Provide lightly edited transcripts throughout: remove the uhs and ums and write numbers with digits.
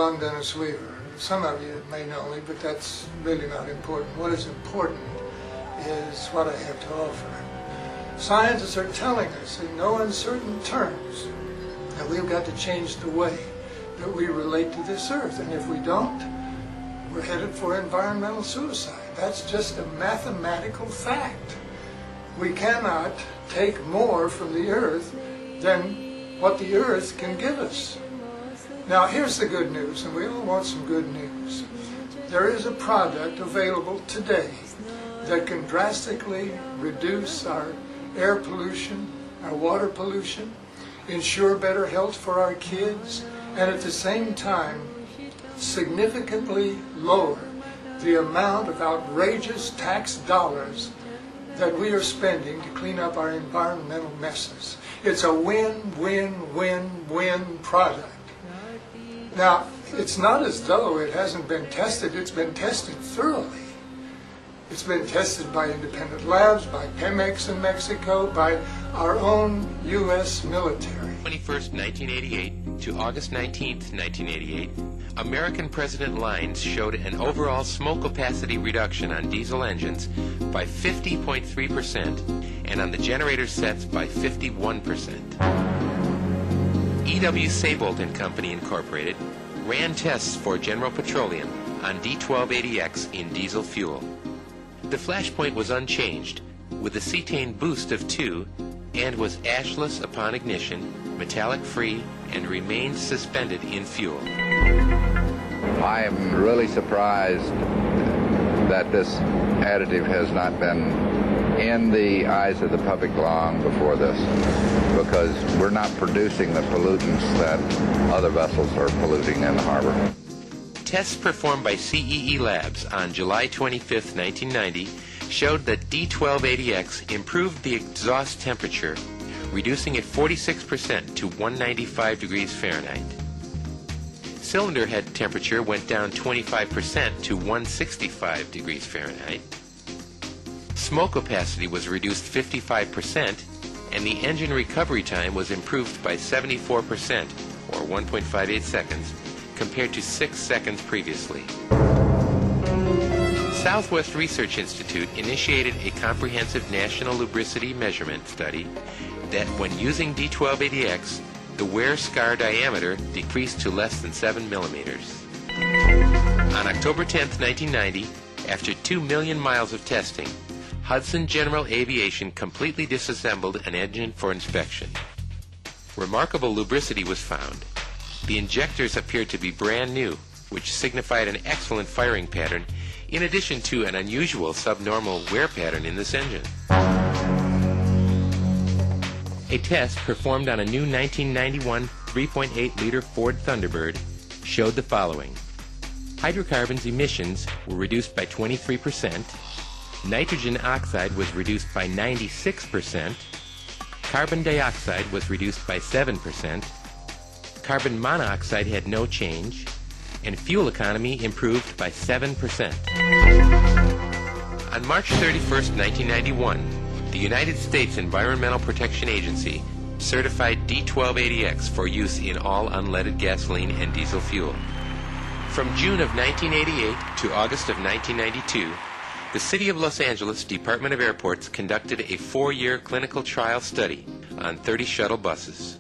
long Dennis Weaver. Some of you may know me, but that's really not important. What is important is what I have to offer. Scientists are telling us in no uncertain terms that we've got to change the way that we relate to this earth. And if we don't, we're headed for environmental suicide. That's just a mathematical fact. We cannot take more from the earth than what the earth can give us. Now here's the good news, and we all want some good news. There is a product available today that can drastically reduce our air pollution, our water pollution, ensure better health for our kids, and at the same time significantly lower the amount of outrageous tax dollars that we are spending to clean up our environmental messes. It's a win-win-win-win product. Now, it's not as though it hasn't been tested. It's been tested thoroughly. It's been tested by independent labs, by Pemex in Mexico, by our own U.S. military. 21st, 1988 to August 19th, 1988, American President lines showed an overall smoke opacity reduction on diesel engines by 50.3% and on the generator sets by 51%. E.W. Saybolt and Company Incorporated ran tests for General Petroleum on D-1280X in diesel fuel. The flashpoint was unchanged, with a cetane boost of 2, and was ashless upon ignition, metallic-free, and remained suspended in fuel. I am really surprised that this additive has not been in the eyes of the public long before this, because we're not producing the pollutants that other vessels are polluting in the harbor. Tests performed by CEE Labs on July 25, 1990 showed that D-1280X improved the exhaust temperature, reducing it 46% to 195 degrees Fahrenheit. Cylinder head temperature went down 25% to 165 degrees Fahrenheit. Smoke opacity was reduced 55%, and the engine recovery time was improved by 74%, or 1.58 seconds, compared to 6 seconds previously. Southwest Research Institute initiated a comprehensive national lubricity measurement study that, when using D-1280X, the wear scar diameter decreased to less than 7 millimeters. On October 10, 1990, after 2 million miles of testing, Hudson General Aviation completely disassembled an engine for inspection. Remarkable lubricity was found. The injectors appeared to be brand new, which signified an excellent firing pattern, in addition to an unusual subnormal wear pattern in this engine. A test performed on a new 1991 3.8-liter Ford Thunderbird showed the following. Hydrocarbons emissions were reduced by 23%, nitrogen oxide was reduced by 96%, carbon dioxide was reduced by 7%, carbon monoxide had no change, and fuel economy improved by 7%. On March 31, 1991, the United States Environmental Protection Agency certified D-1280X for use in all unleaded gasoline and diesel fuel. From June of 1988 to August of 1992, the City of Los Angeles Department of Airports conducted a 4-year clinical trial study on 30 shuttle buses.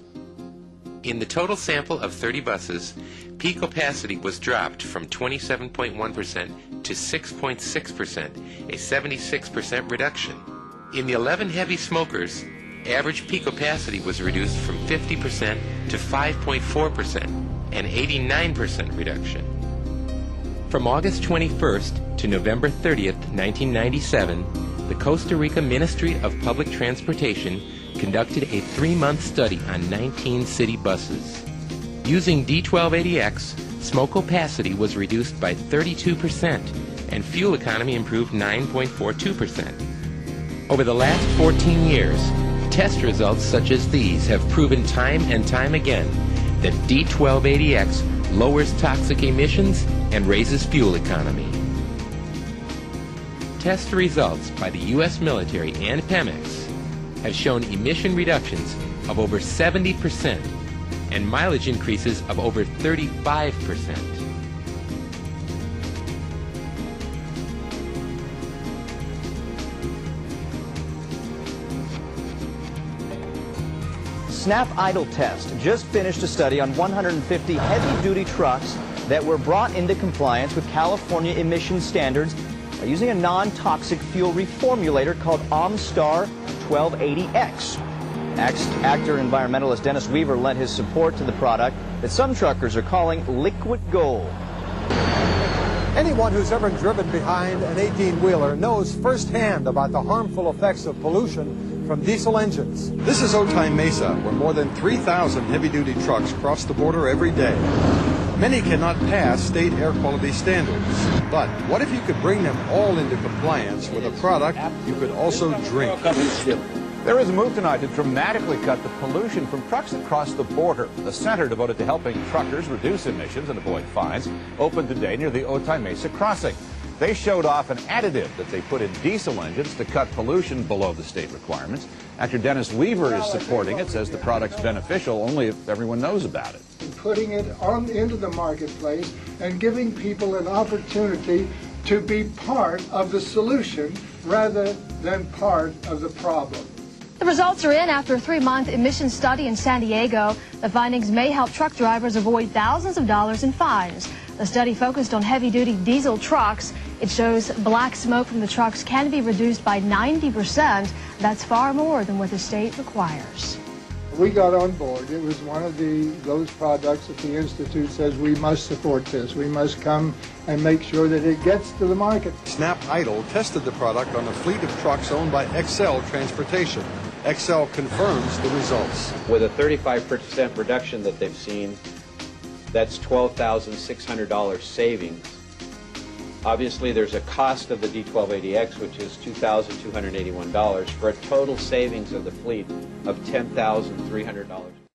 In the total sample of 30 buses, peak opacity was dropped from 27.1% to 6.6%, a 76% reduction. In the 11 heavy smokers, average peak opacity was reduced from 50% to 5.4%, an 89% reduction. From August 21st to November 30th, 1997, the Costa Rica Ministry of Public Transportation conducted a 3-month study on 19 city buses. Using D-1280X, smoke opacity was reduced by 32%, and fuel economy improved 9.42%. Over the last 14 years, test results such as these have proven time and time again that D-1280X lowers toxic emissions and raises fuel economy. Test results by the U.S. military and Pemex have shown emission reductions of over 70% and mileage increases of over 35%. Snap Idle Test just finished a study on 150 heavy-duty trucks that were brought into compliance with California emission standards by using a non-toxic fuel reformulator called Omstar 1280X. Actor and environmentalist Dennis Weaver lent his support to the product that some truckers are calling liquid gold. Anyone who's ever driven behind an 18-wheeler knows firsthand about the harmful effects of pollution from diesel engines. This is Otay Mesa, where more than 3,000 heavy-duty trucks cross the border every day. Many cannot pass state air quality standards. But what if you could bring them all into compliance with a product you could also drink? There is a move tonight to dramatically cut the pollution from trucks that cross the border. The center devoted to helping truckers reduce emissions and avoid fines opened today near the Otay Mesa crossing. They showed off an additive that they put in diesel engines to cut pollution below the state requirements. Actor Dennis Weaver is supporting it, says the product's beneficial only if everyone knows about it. Putting it into the marketplace and giving people an opportunity to be part of the solution rather than part of the problem. The results are in after a 3-month emissions study in San Diego. The findings may help truck drivers avoid thousands of dollars in fines. The study focused on heavy-duty diesel trucks. It shows black smoke from the trucks can be reduced by 90%. That's far more than what the state requires. We got on board. It was one of those products that the Institute says we must support this. We must come and make sure that it gets to the market. Snap Idle tested the product on a fleet of trucks owned by XL Transportation. XL confirms the results. With a 35% reduction that they've seen, that's $12,600 savings. Obviously, there's a cost of the D-1280X, which is $2,281, for a total savings of the fleet of $10,300.